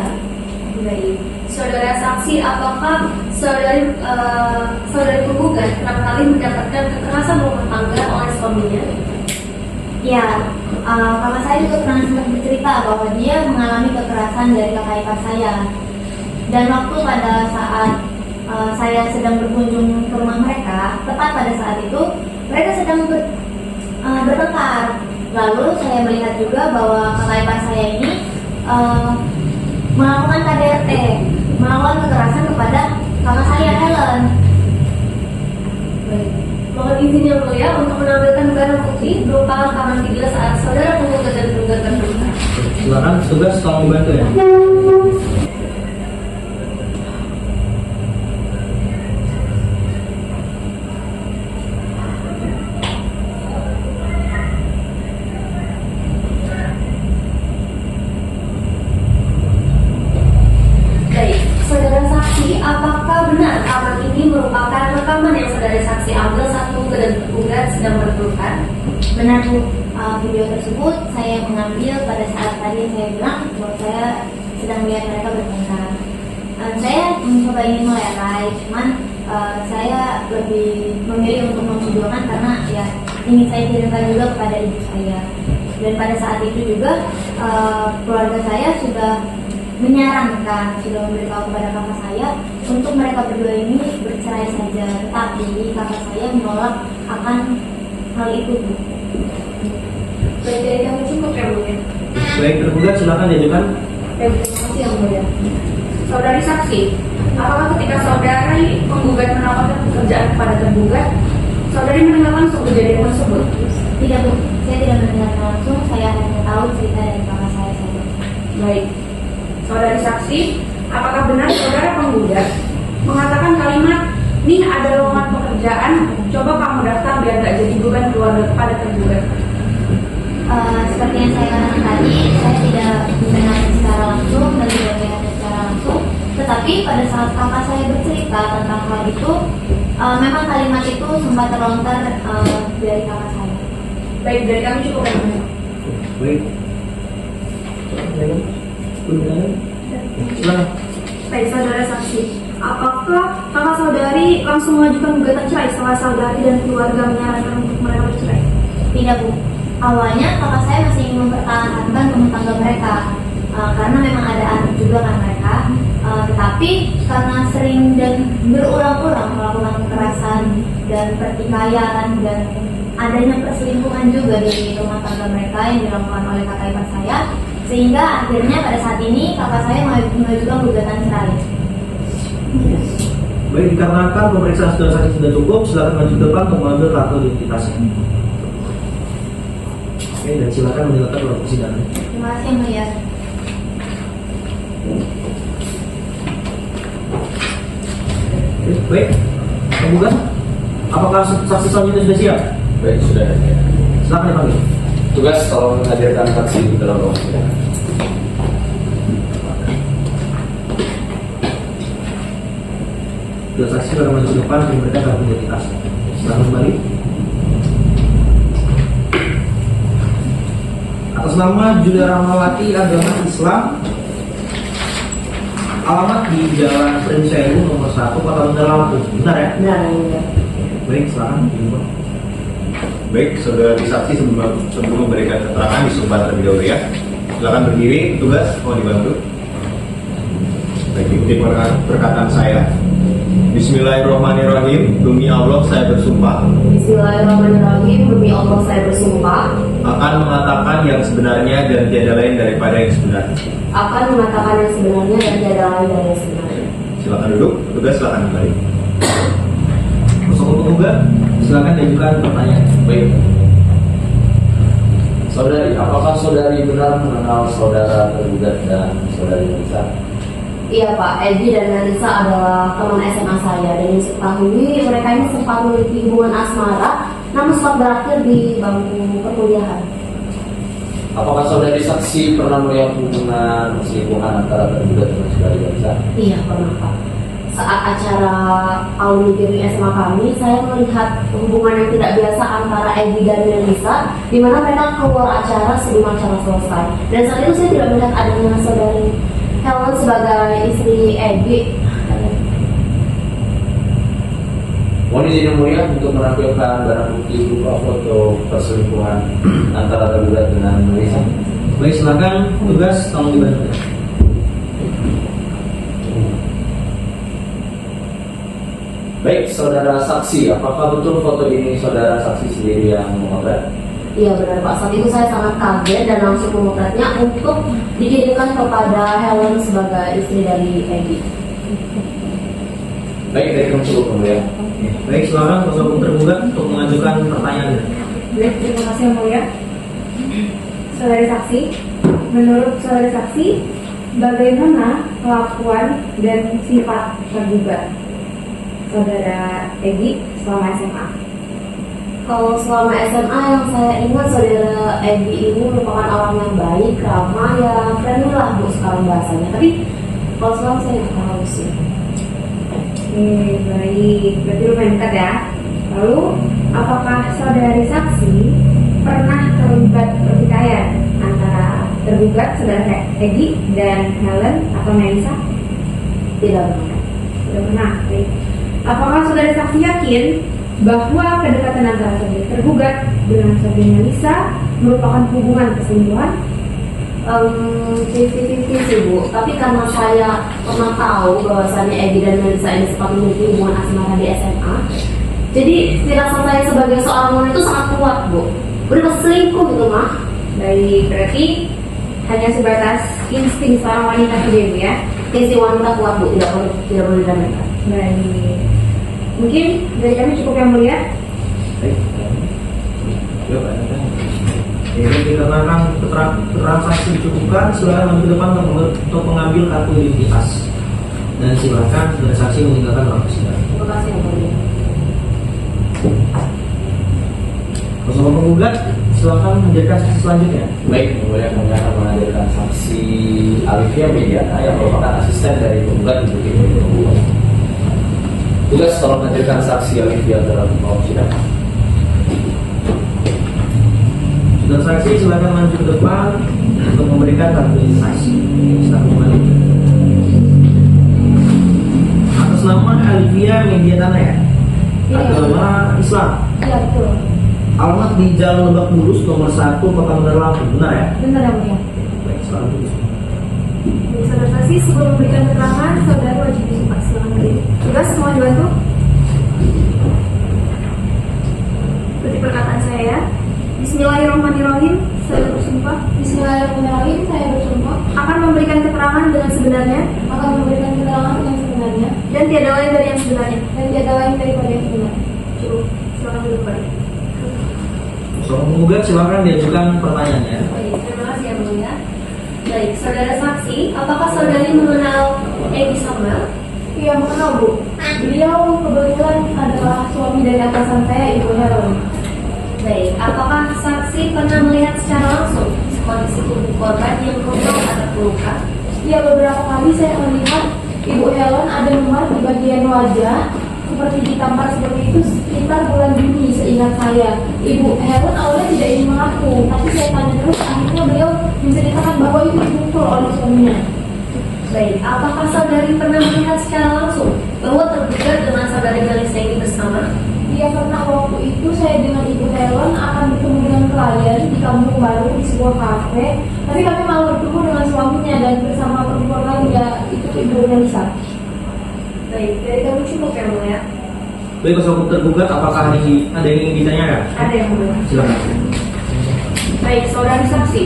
[SPEAKER 5] Baik.
[SPEAKER 3] Saudara saksi, apakah saudari penggugat kerap kali mendapatkan kekerasan rumah tangga oleh suaminya?
[SPEAKER 5] Ya, kakak saya juga pernah sempat bercerita bahwa dia mengalami kekerasan dari kakak ipar saya. Dan waktu pada saat saya sedang berkunjung ke rumah mereka, tepat pada saat itu mereka sedang bertengkar. Lalu saya melihat juga bahwa kakak ipar saya ini melakukan KDRT, melakukan kekerasan kepada kakak saya Helen.
[SPEAKER 3] Baik. Mohon izin Yang Mulia untuk menampilkan barang bukti berupa rekaman video saat saudara penggugat dan tergugat bertengkar.
[SPEAKER 4] Silakan tugas tolong dibantu ya.
[SPEAKER 3] Baik, saudara saksi, apakah benar rekaman ini merupakan rekaman yang saudara saksi ambil saat penggugat dan tergugat sedang bertengkar?
[SPEAKER 5] Benar Bu, video tersebut saya mengambil pada saat tadi saya bilang bahwa saya sedang melihat mereka bertengkar. Saya mencoba ingin melerai, cuman saya lebih memilih untuk memvideokan karena ya ingin saya kirimkan juga kepada ibu saya. Dan pada saat itu juga keluarga saya sudah menyarankan, sudah memberitahu kepada kakak saya untuk mereka berdua ini bercerai saja, tetapi kakak saya menolak akan hal itu Bu.
[SPEAKER 3] Baik, dari kami cukup Yang Mulia.
[SPEAKER 4] Baik, tergugat silakan diajukan.
[SPEAKER 3] Baik, terima kasih Yang Mulia. Saudari saksi, apakah ketika saudari penggugat menawarkan pekerjaan kepada tergugat, saudari mendengar langsung kejadian tersebut?
[SPEAKER 5] Tidak Bu, saya tidak mendengar langsung, saya hanya tahu cerita dari kakak saya saja.
[SPEAKER 3] Baik. Saudari saksi, apakah benar saudara penggugat mengatakan kalimat "Nih ada lowongan pekerjaan, coba kamu daftar biar gak jadi beban keluarga" kepada tergugat?
[SPEAKER 5] Seperti yang saya katakan tadi, saya tidak mendengar secara langsung dan tidak melihat secara langsung. Tetapi pada saat kakak saya bercerita tentang hal itu, memang kalimat itu sempat terlontar dari kakak saya.
[SPEAKER 3] Baik, dari kami cukup Yang Mulia.
[SPEAKER 4] Baik. Silakan.
[SPEAKER 3] Baik, saudara saksi, apakah kakak saudari langsung mengajukan gugatan cerai setelah saudari dan keluarga menyarankan untuk mereka bercerai?
[SPEAKER 5] Tidak Bu, awalnya kakak saya masih ingin mempertahankan rumah tangga mereka karena memang ada anak juga kan mereka. Tetapi karena sering dan berulang-ulang melakukan kekerasan dan pertikaian dan adanya perselingkuhan juga di rumah tangga mereka yang dilakukan oleh kakak ipar saya, sehingga akhirnya pada saat ini kakak saya mengajukan gugatan cerai.
[SPEAKER 4] Baik, dikarenakan pemeriksaan saudara saksi sudah cukup, silakan maju ke depan untuk mengambil kartu identitasnya. Oke, dan silakan menjelaskan waktu persidangan.
[SPEAKER 5] Terima kasih Yang Mulia.
[SPEAKER 4] Baik, penggugat, apakah saksi selanjutnya sudah siap?
[SPEAKER 6] Baik, sudah.
[SPEAKER 4] Silakan dipanggil.
[SPEAKER 6] Tugas tolong hadirkan saksi di dalam ruang sidang.
[SPEAKER 4] Dua saksi akan maju ke depan dan memberikan kartu identitas. Silakan kembali. Atas nama Julia Rahmawati, agama Islam, alamat di Jalan Prince Sewu nomor 1 Kota Bandar Lampung. Benar ya?
[SPEAKER 5] Benar, yang mulia.
[SPEAKER 4] Baik, silakan.
[SPEAKER 7] Baik, saudara saksi sebelum memberikan keterangan disumpah terlebih dahulu ya. Silakan berdiri, petugas mau dibantu. Baik, ikuti perkataan saya. Bismillahirrahmanirrahim. Demi Allah saya bersumpah
[SPEAKER 3] Bismillahirrahmanirrahim. Demi Allah saya bersumpah
[SPEAKER 7] akan mengatakan yang sebenarnya dan tiada lain daripada yang sebenarnya.
[SPEAKER 3] akan mengatakan yang sebenarnya dan tiada lain dari yang sebenarnya.
[SPEAKER 7] Silakan duduk, petugas silakan kembali.
[SPEAKER 4] Kuasa hukum penggugat, silakan diajukan pertanyaan.
[SPEAKER 6] Baik. Saudari, apakah saudari benar mengenal saudara tergugat dan saudari Melisa?
[SPEAKER 3] Iya Pak, Edi dan Melisa adalah teman SMA saya dan yang saya ketahui mereka ini sempat memiliki hubungan asmara namun sempat berakhir di bangku perkuliahan.
[SPEAKER 6] Apakah saudari saksi pernah melihat hubungan perselingkuhan antara tergugat dengan saudari Melisa?
[SPEAKER 3] Iya pernah Pak. Saat acara alumni GMI SMA kami, saya melihat hubungan yang tidak biasa antara Edi dan Melisa, di mana mereka keluar acara sebelum acara selesai. Dan saat itu saya tidak melihat adanya saudari Helen sebagai istri Edi.
[SPEAKER 6] Mohon izin yang mulia untuk menampilkan barang bukti berupa foto perselingkuhan antara tergugat dengan Melisa.
[SPEAKER 4] Baik, silakan petugas tolong dibantu.
[SPEAKER 6] Baik, saudara saksi, apakah betul foto ini saudara saksi sendiri yang memotret?
[SPEAKER 3] Iya benar Pak, saat itu saya sangat kaget dan langsung memotretnya untuk dikirimkan kepada Helen sebagai istri dari Edi.
[SPEAKER 6] Baik, dari kami cukup mulia.
[SPEAKER 4] Baik, silakan kuasa hukum tergugat untuk mengajukan pertanyaan.
[SPEAKER 5] Baik, terima kasih yang mulia. Saudara saksi, menurut saudara saksi, bagaimana kelakuan dan sifat tergugat saudara Edi selama SMA?
[SPEAKER 3] Kalau selama SMA yang saya ingat saudara Edi ini merupakan orang yang baik, ramah, ya friendly lah Bu sekarang bahasanya. Tapi kalau sekarang saya nggak tahu sih.
[SPEAKER 5] Baik, berarti lumayan dekat ya. Lalu, apakah saudari saksi pernah terlibat pertikaian antara tergugat saudara Edi dan Helen atau Melisa?
[SPEAKER 3] Tidak benar.
[SPEAKER 5] Tidak pernah. Baik. Apakah saudara saksi yakin bahwa kedekatan antara saudari tergugat dengan saudari Melisa merupakan hubungan perselingkuhan?
[SPEAKER 3] 50-50 sih Bu, tapi karena saya pernah tahu bahwasannya Edi dan Melisa ini sempat memiliki hubungan asmara di SMA, jadi firasat saya sebagai seorang wanita itu sangat kuat Bu. Udah pasti selingkuh gitu mah.
[SPEAKER 5] Baik, berarti hanya sebatas insting seorang wanita saja Bu ya.
[SPEAKER 3] Insting wanita kuat Bu, tidak boleh didamaikan.
[SPEAKER 5] Baik, mungkin dari kami cukup yang mulia.
[SPEAKER 4] Baik. Ya, Pak. Ini dikarenakan keterangan saksi dicukupkan, silakan maju ke depan untuk mengambil kartu identitas. Dan silakan saudara saksi meninggalkan ruang persidangan.
[SPEAKER 3] Terima kasih yang mulia.
[SPEAKER 4] Kuasa hukum penggugat, silakan menjadikan saksi selanjutnya.
[SPEAKER 6] Baik, kemudian kami akan menghadirkan saksi Alivia Mediana yang merupakan asisten dari penggugat untuk ini. Tugas tolong hadirkan saksi Alivia dalam persidangan.
[SPEAKER 4] Saudara saksi silakan maju ke depan untuk memberikan kartu identitas. Silakan kembali. Atas nama Alivia Mediana ya,
[SPEAKER 5] Iya.
[SPEAKER 4] agama Islam.
[SPEAKER 5] Iya betul.
[SPEAKER 4] Alamat di Jalan Lebak Bulus nomor 1 Kota Bandar Lampung, benar ya?
[SPEAKER 5] Benar yang mulia.
[SPEAKER 4] Baik, selamat tugas.
[SPEAKER 5] Baik, saudara saksi sebelum memberikan keterangan, saudara wajib disumpah. Silakan berdiri. Tugas semua dibantu. Seperti perkataan saya ya. Bismillahirrahmanirrahim. Saya bersumpah
[SPEAKER 3] Bismillahirrahmanirrahim, saya bersumpah
[SPEAKER 5] akan memberikan keterangan dengan sebenarnya
[SPEAKER 3] akan memberikan keterangan yang sebenarnya
[SPEAKER 5] dan tiada lain dari yang sebenarnya.
[SPEAKER 3] dan tiada lain daripada yang sebenarnya.
[SPEAKER 5] Cukup. Silakan duduk kembali.
[SPEAKER 4] Kuasa hukum penggugat silakan diajukan pertanyaannya.
[SPEAKER 3] Baik, terima kasih yang mulia. Baik, saudara saksi, apakah saudari mengenal Edi Samuel?
[SPEAKER 5] Iya mengenal Bu.
[SPEAKER 3] Beliau kebetulan adalah suami dari atasan saya, Ibu Helen. Baik, apakah saksi pernah melihat secara langsung kondisi tubuh korban yang luka atau terluka?
[SPEAKER 5] Ya, beberapa kali saya melihat Ibu Helen ada memar di bagian wajah seperti ditampar seperti itu sekitar bulan Juni seingat saya. Ibu Helen awalnya tidak ingin mengaku, tapi saya tanya terus, akhirnya beliau menceritakan bahwa itu dipukul oleh suaminya.
[SPEAKER 3] Baik, apakah saudari pernah melihat secara langsung bahwa tergugat dengan saudari Melisa ini bersama?
[SPEAKER 5] Ya, karena waktu itu saya dengan Ibu Helen akan bertemu dengan klien di Kampung Baru di sebuah kafe, tapi kami malah bertemu dengan suaminya dan bersama perempuan lain, ya itu Ibu Melisa.
[SPEAKER 3] Baik, dari kami cukup ya mulia.
[SPEAKER 4] Baik, kuasa hukum tergugat, apakah ada yang ingin ditanyakan?
[SPEAKER 5] Ada yang mulia.
[SPEAKER 4] Silakan.
[SPEAKER 5] Baik, saudari saksi,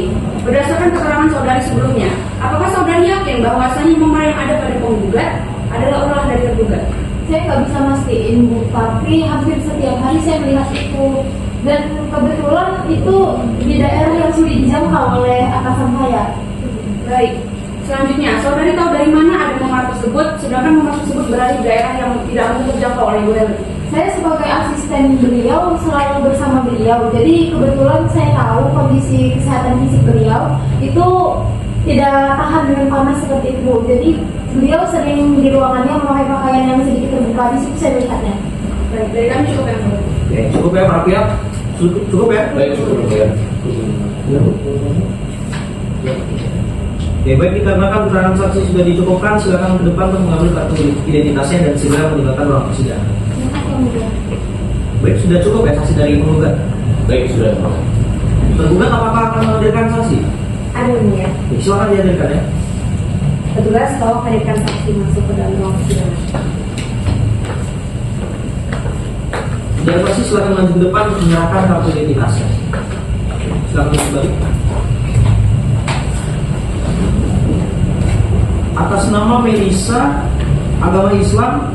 [SPEAKER 5] berdasarkan keterangan saudari sebelumnya, apakah saudari yakin bahwasannya memar yang ada pada penggugat adalah ulah dari tergugat? Saya nggak bisa mastiin, Bu, tapi hampir setiap hari saya melihat itu. Dan kebetulan itu di daerah yang sulit dijangkau oleh atasan saya.
[SPEAKER 8] Baik, selanjutnya saudari tahu dari mana ada memar tersebut, sedangkan memar tersebut berada di daerah yang tidak mudah terjangkau oleh Ibu Helen.
[SPEAKER 5] Saya sebagai asisten beliau selalu bersama beliau, jadi kebetulan saya tahu kondisi kesehatan fisik beliau itu tidak tahan dengan panas seperti itu. Jadi beliau sering di ruangannya memakai pakaian yang sedikit terbuka, di situ saya melihatnya.
[SPEAKER 8] Baik, dari kami cukup ya mulia.
[SPEAKER 4] Oke, cukup ya para pihak? Cukup ya?
[SPEAKER 6] Baik, cukup ya.
[SPEAKER 4] Oke, baik, dikarenakan keterangan saksi sudah dicukupkan, silakan ke depan untuk mengambil kartu identitasnya dan segera meninggalkan ruang persidangan.
[SPEAKER 5] Terima kasih, Yang Mulia.
[SPEAKER 4] Baik, sudah cukup ya saksi dari penggugat?
[SPEAKER 6] Baik, sudah.
[SPEAKER 4] Tergugat apakah akan menghadirkan saksi?
[SPEAKER 5] Ada Yang Mulia.
[SPEAKER 4] Baik, silakan dihadirkan ya.
[SPEAKER 5] Petugas tolong hadirkan saksi masuk ke dalam ruang persidangan.
[SPEAKER 4] Saudara saksi silakan maju ke depan untuk menyerahkan kartu identitasnya. Silakan kembali. Atas nama Melisa, agama Islam,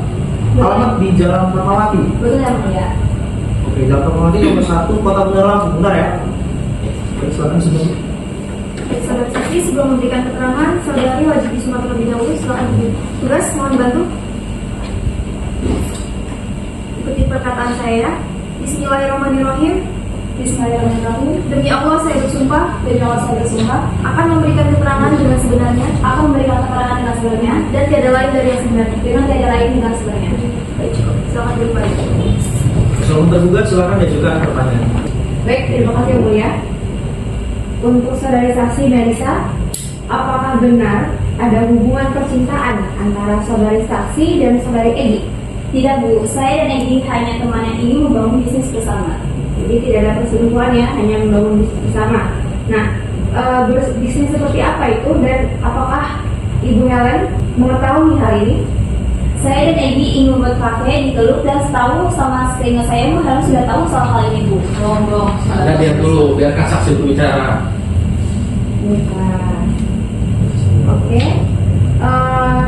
[SPEAKER 4] alamat di Jalan Fatmawati.
[SPEAKER 5] Betul Yang Mulia.
[SPEAKER 4] Oke, Jalan Fatmawati nomor 1, Kota Bener Lampung, benar ya? Oke, silakan sebelum.
[SPEAKER 5] Saudara saksi, sebelum memberikan keterangan, saudari wajib disimak terlebih dahulu. Silakan tugas, mohon bantu. Ikuti perkataan saya. Bismillahirrahmanirrahim. Bismillahirrahmanirrahim. Demi Allah saya bersumpah, akan memberikan keterangan dengan sebenarnya, dan tiada lain dari yang sebenarnya, dengan tiada lain dengan sebenarnya. Baik, cukup. Silakan duduk balik.
[SPEAKER 4] Sebelum tergugat, silakan diajukan pertanyaan.
[SPEAKER 5] Baik, terima kasih Yang Mulia. Untuk saudari saksi Melisa, apakah benar ada hubungan percintaan antara saudari saksi dan saudari Egy?
[SPEAKER 3] Tidak Bu, saya dan Egy hanya teman yang ingin membangun bisnis bersama.
[SPEAKER 5] Jadi tidak ada perselingkuhan ya, hanya membangun bisnis bersama. Nah, bisnis seperti apa itu dan apakah Ibu Helen mengetahui hal ini?
[SPEAKER 3] Saya dan Egy ingin membuat kafe di Teluk dan setahu sama sehingga saya Bu Helen sudah tahu soal hal ini Bu.
[SPEAKER 6] Dong. Ada diam dulu, biarkan saksi itu bicara.
[SPEAKER 5] Bukan. Oke.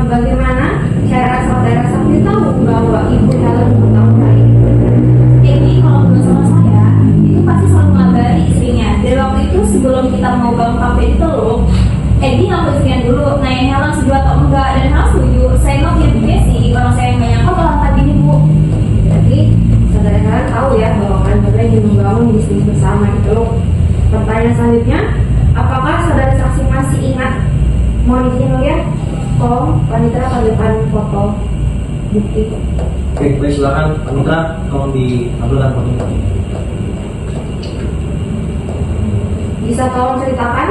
[SPEAKER 5] Bagaimana cara saudara saksi tahu bahwa Ibu Helen mengetahui hal ini?
[SPEAKER 3] Egy kalau belum sama saya, itu pasti selalu mengabari istrinya. Dan waktu itu sebelum kita mau bangun kafe di Teluk, Egy ngaku istrinya dulu, nanyain Helen setuju atau enggak, dan Helen setuju. Saya nggak punya bukti sih, kalau saya nggak nyangka bakal kayak gini Bu.
[SPEAKER 5] Jadi saudara Helen tahu ya bahwa kalian berdua ingin membangun bisnis bersama itu. Pertanyaan selanjutnya, apakah saudara saksi masih ingat? Mohon izin ya, tolong panitera panggilkan foto bukti.
[SPEAKER 4] Oke, baik, silakan Pak Mitra, tolong diambilkan fotonya.
[SPEAKER 5] Bisa tolong ceritakan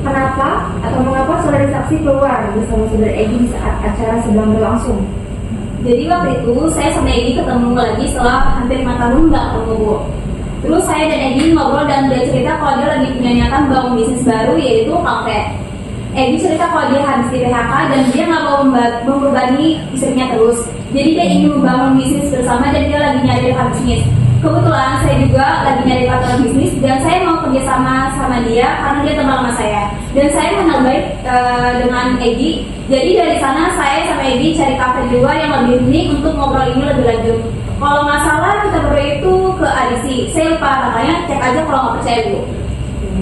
[SPEAKER 5] kenapa atau mengapa saudari saksi keluar bersama saudara Egy di saat acara sedang berlangsung?
[SPEAKER 3] Jadi waktu itu saya sama Egy ketemu lagi setelah hampir 5 tahun nggak ketemu Bu. Terus saya dan Egy ngobrol dan dia cerita kalau dia lagi punya niatan bangun bisnis baru yaitu kafe. Egy cerita kalau dia habis di PHK dan dia nggak mau membebani istrinya terus. Jadi dia ingin membangun bisnis bersama dan dia lagi nyari partner bisnis. Kebetulan saya juga lagi nyari partner bisnis dan saya mau kerjasama sama dia karena dia teman sama saya. Dan saya kenal baik dengan Egy. Jadi dari sana saya sama Egy cari kafe di luar yang lebih unik untuk ngobrol ini lebih lanjut. Kalau nggak salah kita berdua itu ke Adisi. Saya lupa namanya, cek aja kalau nggak percaya Bu.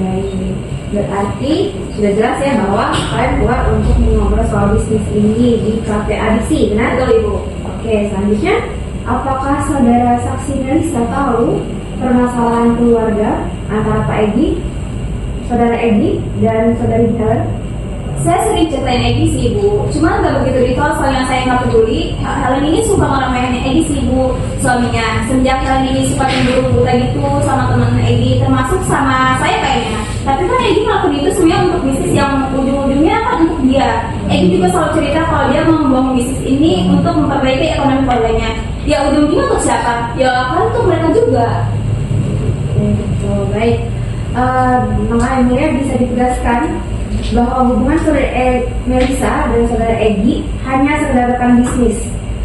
[SPEAKER 5] Baik, berarti sudah jelas ya bahwa kalian keluar untuk mengobrol soal bisnis ini di kafe Adisi, benar?
[SPEAKER 3] Betul Ibu.
[SPEAKER 5] Oke, selanjutnya, apakah saudara saksi Melisa tahu permasalahan keluarga antara Pak Egy? Saudara Egi dan Saudari Helen.
[SPEAKER 8] Saya sering ceritain Egi sih Bu, cuman nggak begitu detail soalnya saya nggak peduli. Helen ini suka ngeremehin Egi sih Bu, suaminya. Semenjak Helen ini suka cemburu buta gitu sama temen Egi, termasuk sama saya kayaknya. Tapi kan Egi ngelakuin itu semuanya untuk bisnis yang ujung-ujungnya kan untuk dia. Egi juga selalu cerita kalau dia mau membangun bisnis ini untuk memperbaiki ekonomi keluarganya. Ya ujung-ujungnya untuk siapa? Ya kan untuk mereka juga.
[SPEAKER 5] Oh, baik. Mama Emilia bisa ditegaskan bahwa hubungan saudara Melisa dan saudara Egi hanya sekedar rekan bisnis,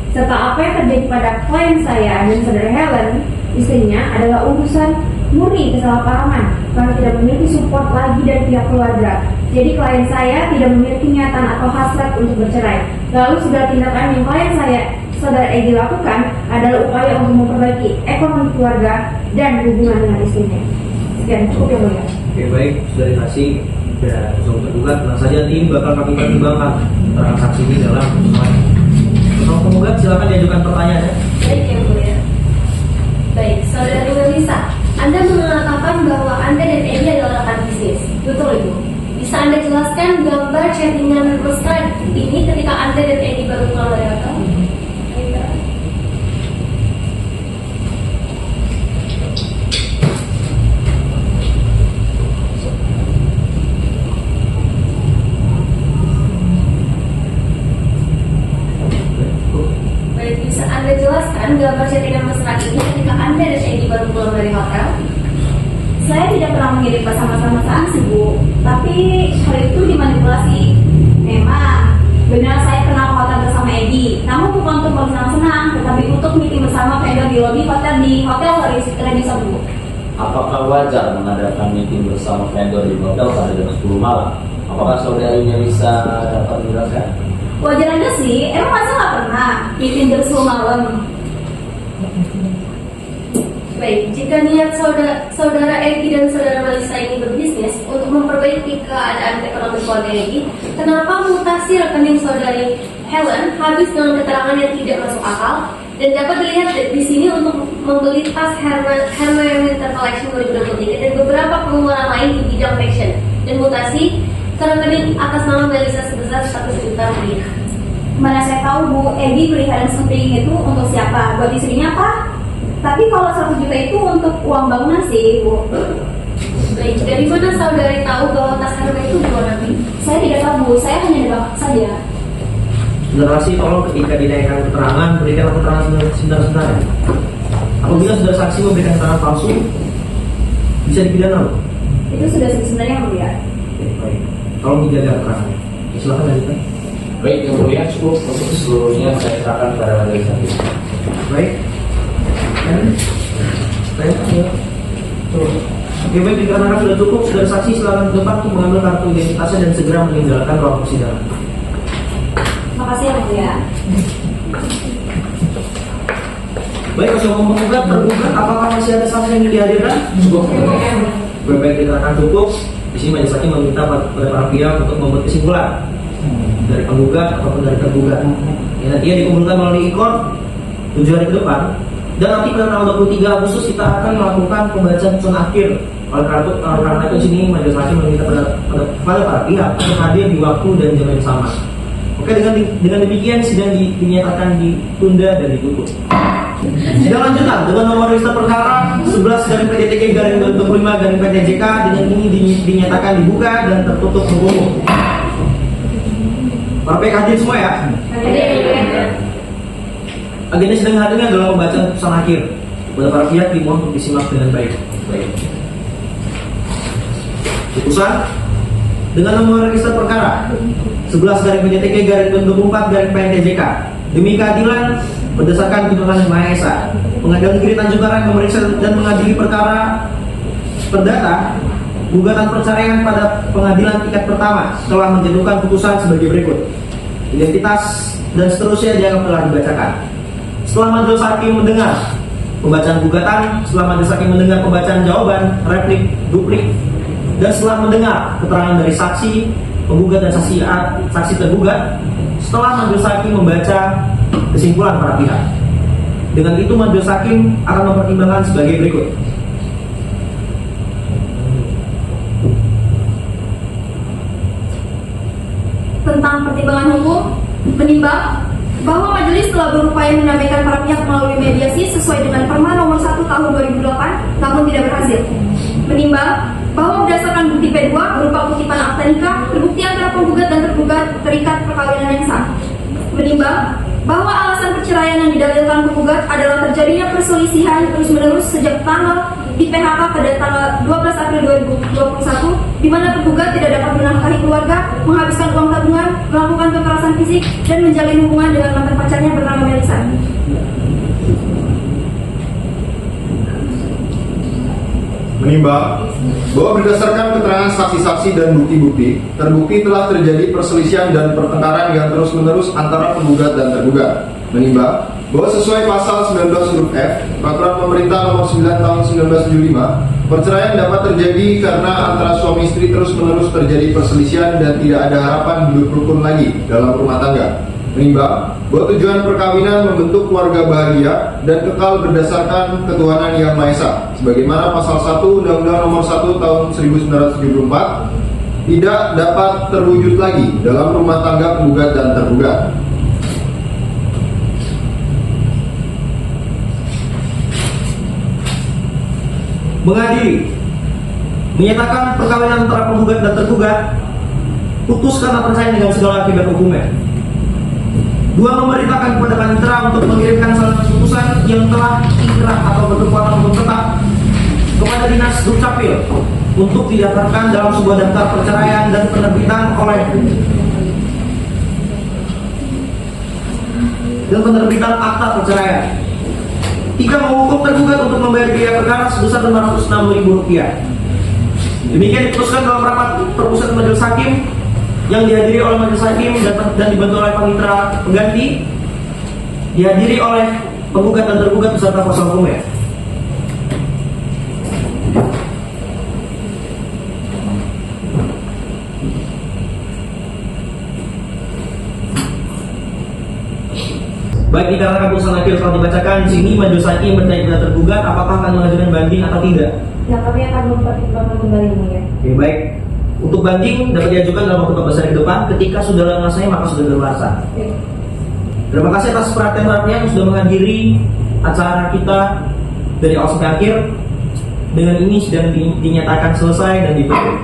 [SPEAKER 5] serta apa yang terjadi pada klien saya dan saudara Helen, istrinya, adalah urusan murni kesalahpahaman karena tidak memiliki support lagi dari pihak keluarga. Jadi klien saya tidak memiliki niatan atau hasrat untuk bercerai. Lalu segala tindakan yang klien saya, saudara Egi lakukan adalah upaya untuk memperbaiki ekonomi keluarga dan hubungan dengan istrinya. Sekian, cukup yang mulia.
[SPEAKER 4] Oke, baik, sudah dikasih dan langsung tergugat. Tenang saja nanti bakal kami pertimbangkan keterangan saksi ini dalam putusan. Kalau penggugat silakan diajukan pertanyaannya.
[SPEAKER 3] Baik, yang mulia. Baik, Saudari Melisa, Anda mengatakan bahwa Anda dan Egi adalah rekan bisnis. Betul Ibu? Bisa Anda jelaskan gambar chattingan mesra ini ketika Anda dan Egi baru pulang dari hotel? Baik, bisa Anda jelaskan gambar chattingan mesra ini ketika Anda dan Egi baru pulang dari hotel?
[SPEAKER 8] Saya tidak pernah mengirim bersama-sama saksi Bu, tapi hal itu dimanipulasi. Memang benar saya pernah ke hotel bersama Egi, namun bukan untuk bersenang-senang, tetapi untuk meeting bersama vendor di lobi hotel Redisa Bu.
[SPEAKER 6] Apakah wajar mengadakan meeting bersama vendor di hotel pada jam 10 malam? Apakah saudarinya bisa dapat menjelaskan?
[SPEAKER 8] Wajar aja sih, emang masa nggak pernah meeting jam 10 malam?
[SPEAKER 3] Baik, jika niat saudara Egi dan saudara Melisa ini berbisnis untuk memperbaiki keadaan ekonomi keluarga Egi, kenapa mutasi rekening saudari Helen habis dengan keterangan yang tidak masuk akal dan dapat dilihat di sini untuk membeli tas Hermes Winter Collection 2023 dan beberapa pengeluaran lain di bidang fashion, dan mutasi ke rekening atas nama Melisa sebesar 1 juta rupiah?
[SPEAKER 8] Mana saya tahu Bu, Egi beli Helen sepenting itu untuk siapa? Buat istrinya apa? Tapi kalau 1 juta itu untuk uang bangunan sih Bu.
[SPEAKER 3] Baik, dari mana saudari tahu bahwa tas Hermes itu berwarna pink?
[SPEAKER 8] Saya tidak tahu Bu, saya hanya nebak saja.
[SPEAKER 4] Saudara saksi, tolong ketika dinaikkan keterangan, berikan keterangan sebentar-sebentar. Apabila saudara saksi memberikan keterangan palsu, bisa dipidana loh.
[SPEAKER 8] Itu sudah sebenarnya Bu ya.
[SPEAKER 4] Oke, baik. Tolong dijaga keterangannya. Silakan lanjutkan.
[SPEAKER 6] Baik, yang mulia cukup untuk seluruhnya saya serahkan kepada majelis hakim.
[SPEAKER 4] Baik. Baik. Oke, baik, dikarenakan sudah cukup, saudara saksi silakan ke depan untuk mengambil kartu identitasnya dan segera meninggalkan ruang persidangan.
[SPEAKER 8] Makasih ya Bu ya.
[SPEAKER 4] Baik, masih mau menggugat, tergugat, apakah masih ada saksi yang ingin dihadirkan? Cukup. Baik, dikarenakan cukup, di sini majelis hakim meminta pada para pihak untuk membuat kesimpulan dari penggugat ataupun dari tergugat. Ya, nantinya dikumpulkan melalui ikor 7 hari ke depan. Dan nanti pada tanggal 23 Agustus kita akan melakukan pembacaan putusan akhir. Oleh karena itu sini majelis hakim meminta pada para pihak untuk hadir di waktu dan jam yang sama. Oke, dengan demikian sidang dinyatakan ditunda dan ditutup. Sidang lanjutan dengan nomor register perkara 11/PDTK/2025/PTJK dengan ini dinyatakan dibuka dan tertutup untuk umum. Para pihak hadir semua ya. Agenda sidang hari ini adalah pembacaan putusan akhir. Kepada para pihak dimohon untuk disimak dengan baik. Putusan dengan nomor register perkara 11/PDTK/2024/PTJK demi keadilan berdasarkan keputusan Yang Maha Esa, Pengadilan Negeri Tanjung Karang memeriksa dan mengadili perkara perdata gugatan perceraian pada pengadilan tingkat pertama telah menjatuhkan putusan sebagai berikut. Identitas dan seterusnya dianggap telah dibacakan. Setelah majelis hakim mendengar pembacaan gugatan, setelah majelis hakim mendengar pembacaan jawaban, replik, duplik, dan setelah mendengar keterangan dari saksi penggugat dan saksi tergugat, setelah majelis hakim membaca kesimpulan para pihak, dengan itu majelis hakim akan mempertimbangkan sebagai berikut.
[SPEAKER 8] tentang pertimbangan hukum menimbang bahwa majelis telah berupaya mendamaikan para pihak melalui mediasi sesuai dengan Perma nomor 1 tahun 2008 namun tidak berhasil. Menimbang bahwa berdasarkan bukti P2 berupa kutipan akta nikah, terbukti antara penggugat dan tergugat terikat perkawinan yang sah. Menimbang bahwa alasan perceraian yang didalilkan penggugat adalah terjadinya perselisihan terus-menerus sejak tanggal di PHK pada tanggal 12 April 2021, di mana tergugat tidak dapat menafkahi keluarga, menghabiskan uang tabungan, melakukan kekerasan fisik, dan menjalin hubungan dengan mantan pacarnya bernama Melisa.
[SPEAKER 7] Menimbang bahwa berdasarkan keterangan saksi-saksi dan bukti-bukti, terbukti telah terjadi perselisihan dan pertengkaran yang terus-menerus antara penggugat dan tergugat. Menimbang bahwa sesuai pasal 19 huruf F Peraturan Pemerintah Nomor 9 Tahun 1975, perceraian dapat terjadi karena antara suami istri terus-menerus terjadi perselisihan dan tidak ada harapan hidup rukun lagi dalam rumah tangga. Menimbang bahwa tujuan perkawinan membentuk keluarga bahagia dan kekal berdasarkan ketuhanan Yang Maha Esa, sebagaimana pasal 1 Undang-Undang Nomor 1 Tahun 1974 tidak dapat terwujud lagi dalam rumah tangga penggugat dan tergugat.
[SPEAKER 4] Mengadili, menyatakan perkawinan antara penggugat dan tergugat putus karena perceraian dengan segala akibat hukumnya. 2. Memerintahkan kepada panitera untuk mengirimkan surat keputusan yang telah inkrah atau berkekuatan hukum tetap kepada Dinas Dukcapil untuk didaftarkan dalam sebuah daftar perceraian dan penerbitan akta perceraian. 3. Menghukum tergugat untuk membayar biaya perkara sebesar Rp560.000. Demikian diputuskan dalam rapat permusyawaratan majelis hakim yang dihadiri oleh majelis hakim dan dibantu oleh panitera pengganti, dihadiri oleh penggugat dan tergugat beserta kuasa hukumnya. Baik, dikarenakan putusan hakim telah dibacakan di sini, majelis hakim bertanya kepada tergugat apakah akan mengajukan banding atau tidak.
[SPEAKER 5] Ya, kami akan mempertimbangkan kembali ini ya.
[SPEAKER 4] Oke, baik. Untuk banding dapat diajukan dalam waktu 14 hari ke depan. Ketika sudah selesai maka sudah berlaksana. Terima kasih atas perhatian yang sudah menghadiri acara kita dari awal sampai akhir. Dengan ini sudah dinyatakan selesai dan ditutup.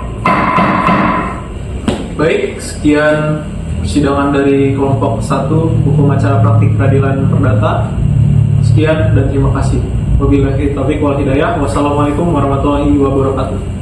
[SPEAKER 1] Baik, sekian persidangan dari kelompok 1 Hukum Acara Praktik Peradilan Perdata. Sekian dan terima kasih. Wabillahi taufiq wal hidayah. Wassalamualaikum warahmatullahi wabarakatuh.